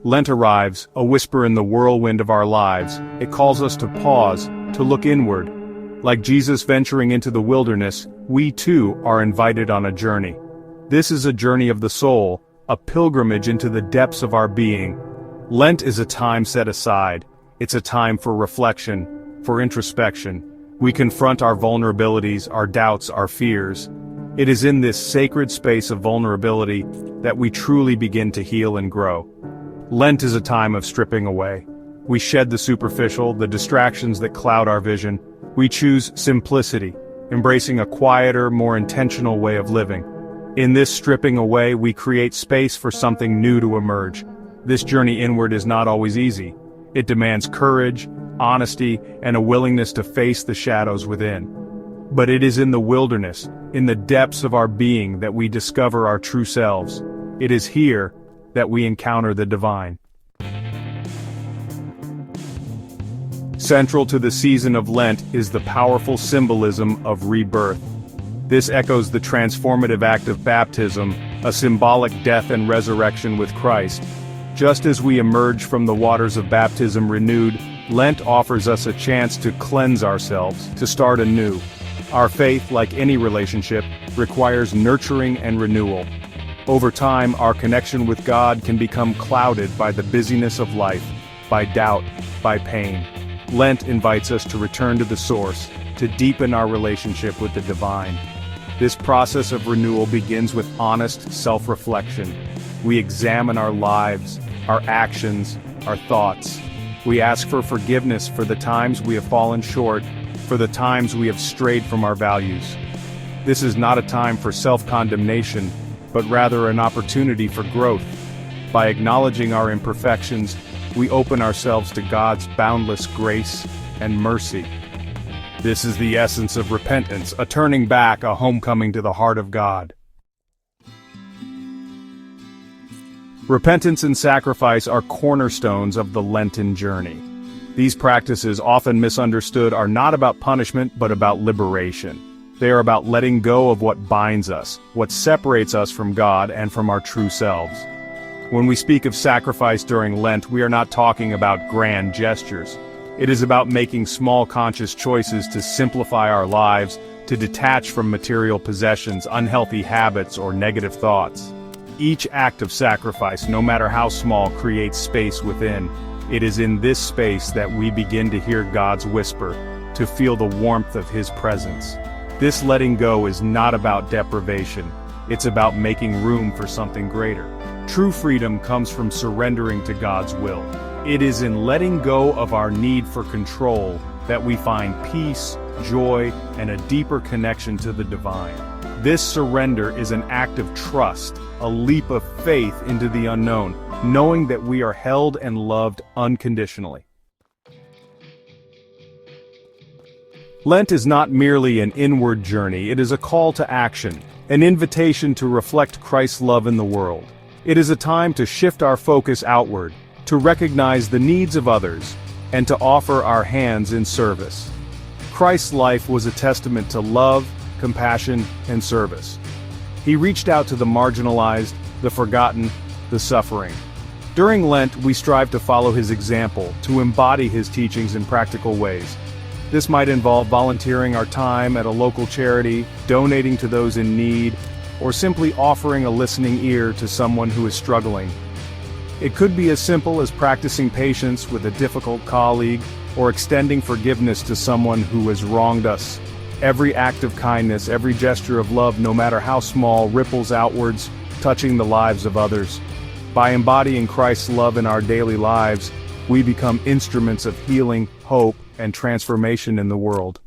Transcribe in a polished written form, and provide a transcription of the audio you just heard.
Lent arrives, a whisper in the whirlwind of our lives. It calls us to pause, to look inward. Like Jesus venturing into the wilderness, we too are invited on a journey. This is a journey of the soul, a pilgrimage into the depths of our being. Lent is a time set aside. It's a time for reflection, for introspection. We confront our vulnerabilities, our doubts, our fears. It is in this sacred space of vulnerability that we truly begin to heal and grow. Lent is a time of stripping away. We shed the superficial, the distractions that cloud our vision. We choose simplicity, embracing a quieter, more intentional way of living. In this stripping away, we create space for something new to emerge. This journey inward is not always easy. It demands courage, honesty, and a willingness to face the shadows within. But it is in the wilderness, in the depths of our being, that we discover our true selves. It is here that we encounter the divine. Central to the season of Lent is the powerful symbolism of rebirth. This echoes the transformative act of baptism, a symbolic death and resurrection with Christ. Just as we emerge from the waters of baptism renewed, Lent offers us a chance to cleanse ourselves, to start anew. Our faith, like any relationship, requires nurturing and renewal. Over time, our connection with God can become clouded by the busyness of life, by doubt, by pain. Lent invites us to return to the source, to deepen our relationship with the divine. This process of renewal begins with honest self-reflection. We examine our lives, our actions, our thoughts. We ask for forgiveness for the times we have fallen short, for the times we have strayed from our values. This is not a time for self-condemnation, but rather an opportunity for growth. By acknowledging our imperfections, we open ourselves to God's boundless grace and mercy. This is the essence of repentance, a turning back, a homecoming to the heart of God. Repentance and sacrifice are cornerstones of the Lenten journey. These practices, often misunderstood, are not about punishment but about liberation. They are about letting go of what binds us, what separates us from God and from our true selves. When we speak of sacrifice during Lent, we are not talking about grand gestures. It is about making small conscious choices to simplify our lives, to detach from material possessions, unhealthy habits, or negative thoughts. Each act of sacrifice, no matter how small, creates space within. It is in this space that we begin to hear God's whisper, to feel the warmth of His presence. This letting go is not about deprivation. It's about making room for something greater. True freedom comes from surrendering to God's will. It is in letting go of our need for control that we find peace, joy, and a deeper connection to the divine. This surrender is an act of trust, a leap of faith into the unknown, knowing that we are held and loved unconditionally. Lent is not merely an inward journey, it is a call to action, an invitation to reflect Christ's love in the world. It is a time to shift our focus outward, to recognize the needs of others, and to offer our hands in service. Christ's life was a testament to love, compassion, and service. He reached out to the marginalized, the forgotten, the suffering. During Lent, we strive to follow His example, to embody His teachings in practical ways. This might involve volunteering our time at a local charity, donating to those in need, or simply offering a listening ear to someone who is struggling. It could be as simple as practicing patience with a difficult colleague, or extending forgiveness to someone who has wronged us. Every act of kindness, every gesture of love, no matter how small, ripples outwards, touching the lives of others. By embodying Christ's love in our daily lives, we become instruments of healing, hope, and transformation in the world.